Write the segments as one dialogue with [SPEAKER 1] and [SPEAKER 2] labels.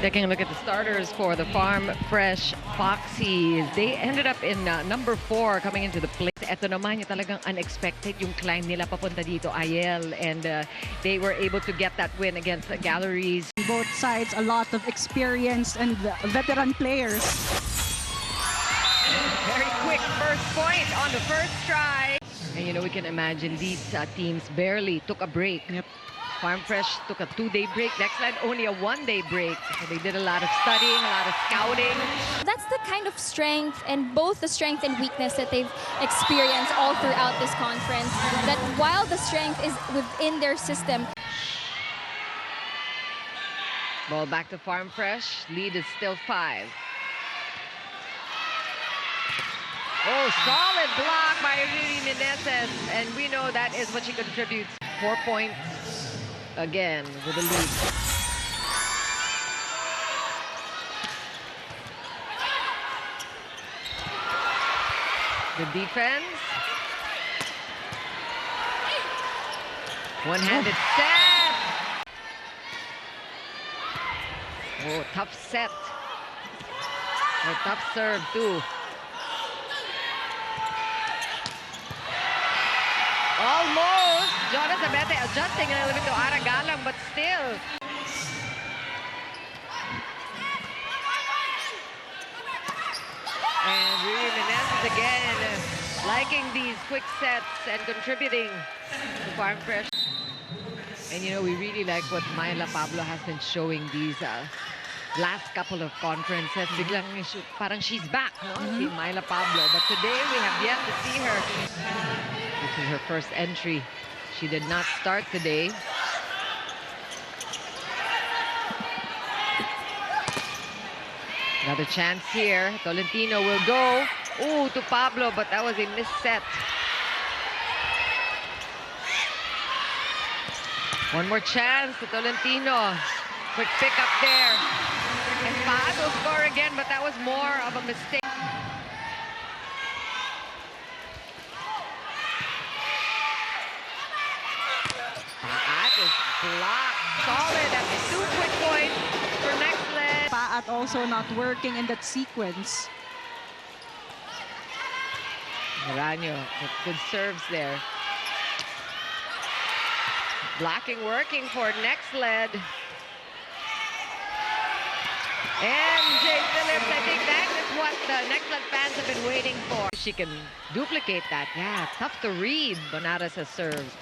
[SPEAKER 1] Taking a look at the starters for the Farm Fresh Foxies. They ended up in number 4 coming into the play. Ito naman yung talagang unexpected yung climb nila papunta dito, Ayel. And they were able to get that win against the Galleries.
[SPEAKER 2] Both sides, a lot of experienced and veteran players.
[SPEAKER 1] Very quick first point on the first try. And you know, we can imagine these teams barely took a break.
[SPEAKER 2] Yep.
[SPEAKER 1] Farm Fresh took a 2-day break. Nxled only a 1-day break. So they did a lot of studying, a lot of scouting.
[SPEAKER 3] That's the kind of strength and both the strength and weakness that they've experienced all throughout this conference. That while the strength is within their system.
[SPEAKER 1] Ball back to Farm Fresh. Lead is still 5. Oh, solid block by Riri Meneses. And we know that is what she contributes. 4 points. Again with the lead. The defense. One-handed set. Oh, tough set. A tough serve too. Almost. Jonas Abete adjusting a little bit to Aragalang, but still. And Riri Meneses again liking these quick sets and contributing to Farm Fresh. And you know, we really like what Myla Pablo has been showing these last couple of conferences. Biglang parang she's back, no? Si Myla Pablo. But today we have yet to see her. This is her first entry. She did not start today. Another chance here. Tolentino will go. Ooh, to Pablo, but that was a missed set. One more chance to Tolentino. Quick pick up there. And Paat will score again, but that was more of a mistake. Block. Solid. That's 2 quick points for Nxled.
[SPEAKER 2] Paat also not working in that sequence.
[SPEAKER 1] Miranyo with good serves there. Blocking working for Nxled. MJ Phillips, I think that is what the Nxled fans have been waiting for. She can duplicate that. Yeah, tough to read. Bonaras' serves.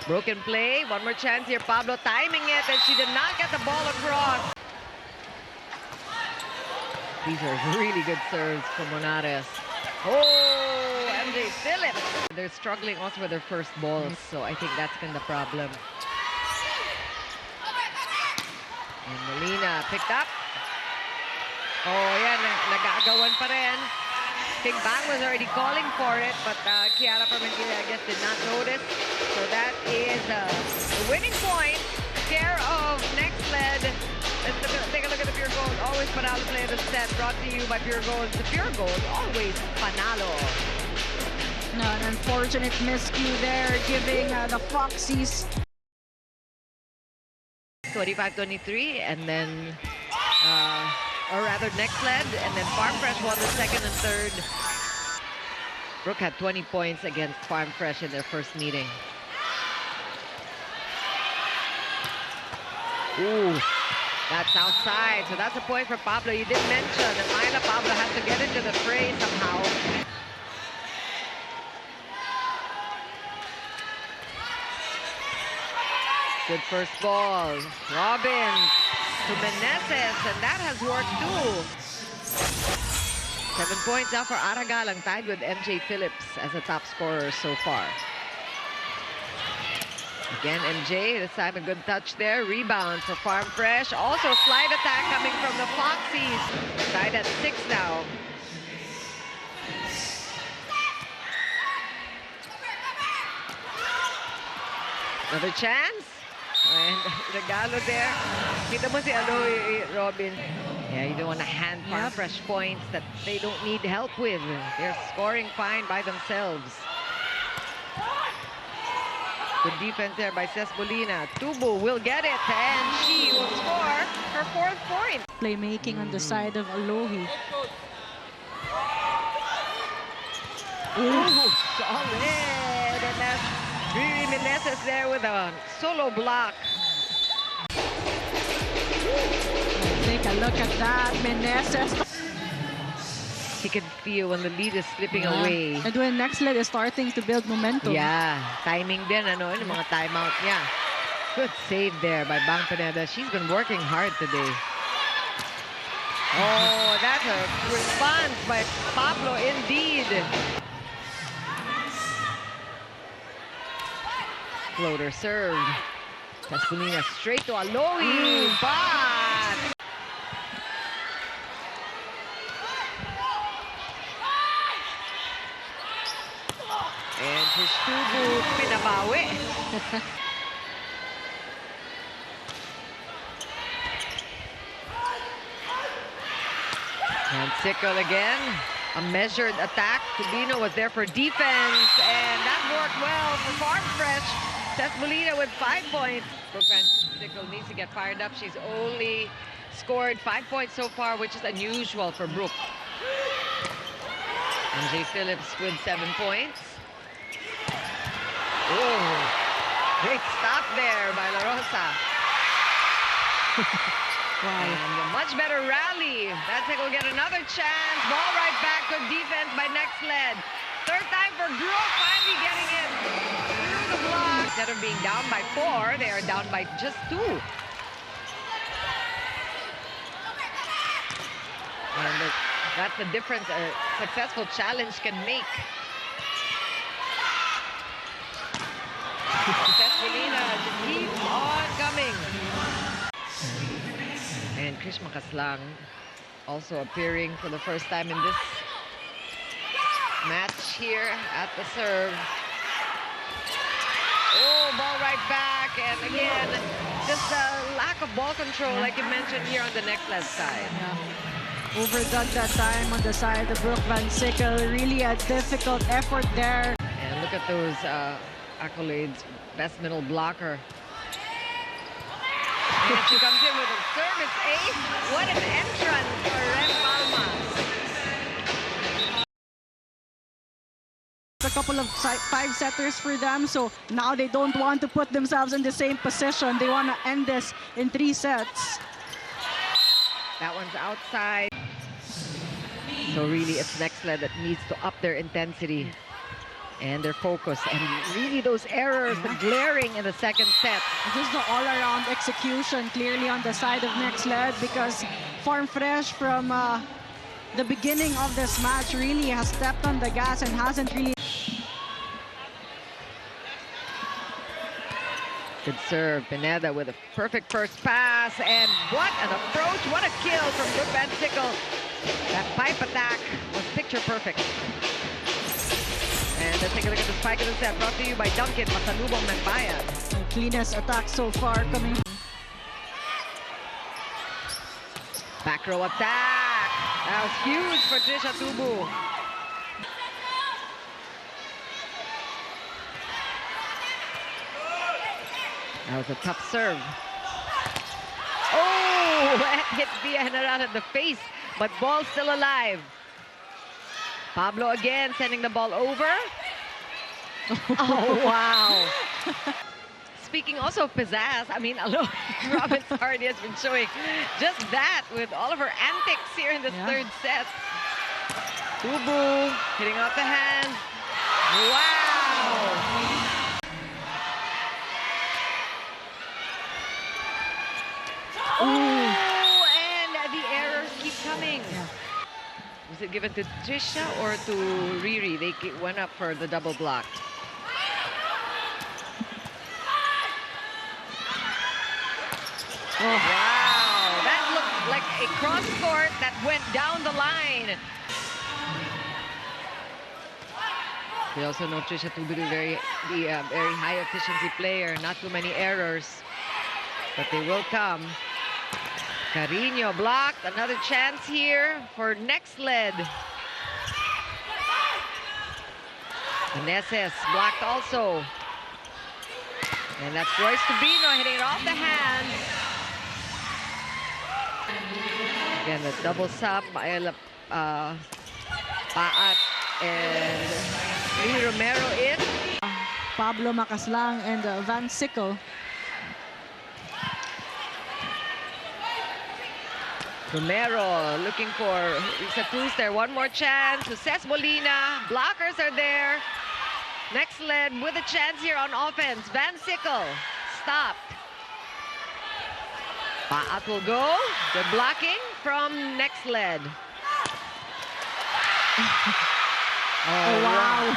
[SPEAKER 1] Broken play. One more chance here. Pablo timing it, and she did not get the ball across. These are really good serves from Bonaras. Oh, MJ Phillips. They're struggling also with their first balls, so I think that's been the problem. And Molina picked up. Oh, yan. Nag-aagawan pa rin. I think Bang was already calling for it, but Kiara Parmentilla, I guess, did not notice. So that is the winning point. Care of Nxled. Let's take a look at the Pure Gold. Always Panalo play of the set. Brought to you by Pure Gold. The Pure Gold, always Panalo.
[SPEAKER 2] No, an unfortunate miscue there, giving the Foxies
[SPEAKER 1] 25-23, and then, or rather Nxled, and then Farm Fresh won the second and third. Brooke had 20 points against Farm Fresh in their first meeting. Ooh, that's outside, so that's a point for Pablo. You did mention that Myla Pablo has to get into the fray somehow. Good first ball. Robbins to Meneses, and that has worked too. 7 points now for Aragalang, tied with MJ Phillips as a top scorer so far. Again, MJ, this time a good touch there. Rebound for Farm Fresh. Also slide attack coming from the Foxies. Tied at 6 now. Another chance. And regalo there. Kita mo si Robin. Yeah, you don't want to hand Farm Fresh points that they don't need help with. They're scoring fine by themselves. Good defense there by Cesbolina. Tubu will get it, and she will score. point.
[SPEAKER 2] Playmaking on the side of Alohi.
[SPEAKER 1] Ooh, solid. And that's Riri Meneses there with a solo block.
[SPEAKER 2] Take a look at that, Meneses.
[SPEAKER 1] You can feel when the lead is slipping away.
[SPEAKER 2] And when Nxled is starting to build momentum.
[SPEAKER 1] Yeah, timing din, ano, yung mga timeout niya. Good save there by Bang Pineda. She's been working hard today. Oh, that's a response by Pablo indeed. Floater served. Tasculina straight to Alohi, but and Tubu pinabawi. And Sickle again. A measured attack. Cubino was there for defense, and that worked well for Farm Fresh. Tasculina with 5 points. Brooke Van Sickle needs to get fired up. She's only scored 5 points so far, which is unusual for Brooke. And Jay Phillips with 7 points. Oh, great stop there by La Rosa.
[SPEAKER 2] Wow.
[SPEAKER 1] And a much better rally. That's it. We'll get another chance. Ball right back. Good defense by Nxled. Third time for Brooke, finally getting it through the block. Instead of being down by 4, they are down by just 2. And that's the difference a successful challenge can make. Tasculina just keeps on coming. And Krish Makaslang also appearing for the first time in this match here at the serve. Oh, ball right back. And again, just a lack of ball control like you mentioned here on the Nxled side.
[SPEAKER 2] Yeah. Overdone that time on the side of Brooke Van Sickle. Really a difficult effort there.
[SPEAKER 1] And look at those accolades. Best middle blocker. And she comes in with a service ace. What an entrance for Ren Palma.
[SPEAKER 2] A couple of 5-setters for them, so now they don't want to put themselves in the same position. They want to end this in 3 sets.
[SPEAKER 1] That one's outside. So really, it's Nxled that needs to up their intensity and their focus. And really those errors, the glaring in the second set.
[SPEAKER 2] Just the all-around execution clearly on the side of Nxled, because Farm Fresh from the beginning of this match really has stepped on the gas and hasn't really...
[SPEAKER 1] Good serve, Pineda with a perfect first pass, and what an approach, what a kill from Brooke Van Sickle. That pipe attack was picture perfect. And let's take a look at the spike of the set, brought to you by Dunkin, Masalubong ng Bayan.
[SPEAKER 2] Cleanest attack so far coming.
[SPEAKER 1] Back row attack. That was huge for Trisha Tubu. That was a tough serve. Oh, that hit Via General in the face, but ball still alive. Pablo again sending the ball over. Oh, wow. Speaking also of pizzazz, I mean, Robin Hardy has been showing just that with all of her antics here in this third set. Tubu hitting off the hand. Wow. Oh, and the errors keep coming.
[SPEAKER 2] Yeah.
[SPEAKER 1] Was it given to Trisha or to Riri? They went up for the double block. Oh, wow. That looked like a cross court that went down the line. We also know Trisha Tubu is very high efficiency player. Not too many errors, but they will come. Carino blocked. Another chance here for Nxled. Meneses blocked also. And that's Royce Tubino hitting it off the hand. Again, the double sub, Paat and Lee Romero in.
[SPEAKER 2] Pablo Macaslang and Van Sickle.
[SPEAKER 1] Romero looking for Isa Cruz there. One more chance. Joses Molina. Blockers are there. Nxled with a chance here on offense. Van Sickle stopped. Paat will go. Good blocking from Nxled.
[SPEAKER 2] Oh, wow.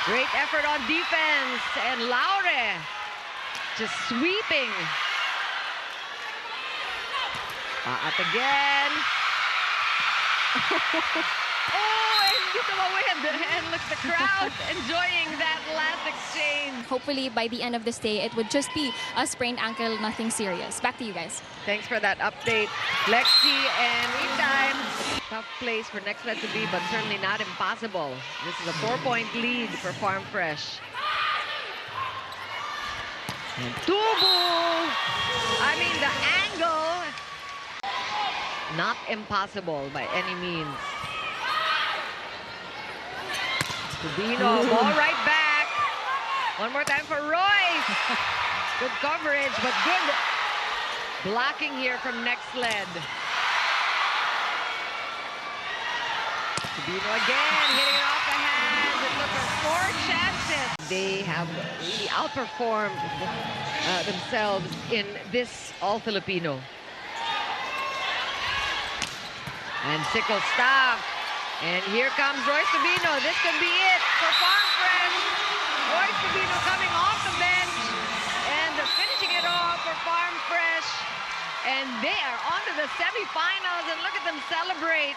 [SPEAKER 1] Great effort on defense. And Laure just sweeping. Paat again. Oh, and dito mawid. And look, the crowd enjoying that last exchange.
[SPEAKER 3] Hopefully, by the end of this day, it would just be a sprained ankle, nothing serious. Back to you guys.
[SPEAKER 1] Thanks for that update, Lexi. And meantime, tough place for Nxled to be, but certainly not impossible. This is a 4-point lead for Farm Fresh. And Tubu! I mean, the angle, not impossible by any means. Tubino, ball right back. One more time for Royce. Good coverage, but good blocking here from Nxled. Tubino again, hitting it off the hands. It took her 4 chances. They have really outperformed themselves in this All-Filipino. And Sickle stop. And here comes Royce Tubino. This could be it for Farm Fresh. Royce Tubino coming off the bench and finishing it off for Farm Fresh. And they are on to the semifinals, and look at them celebrate.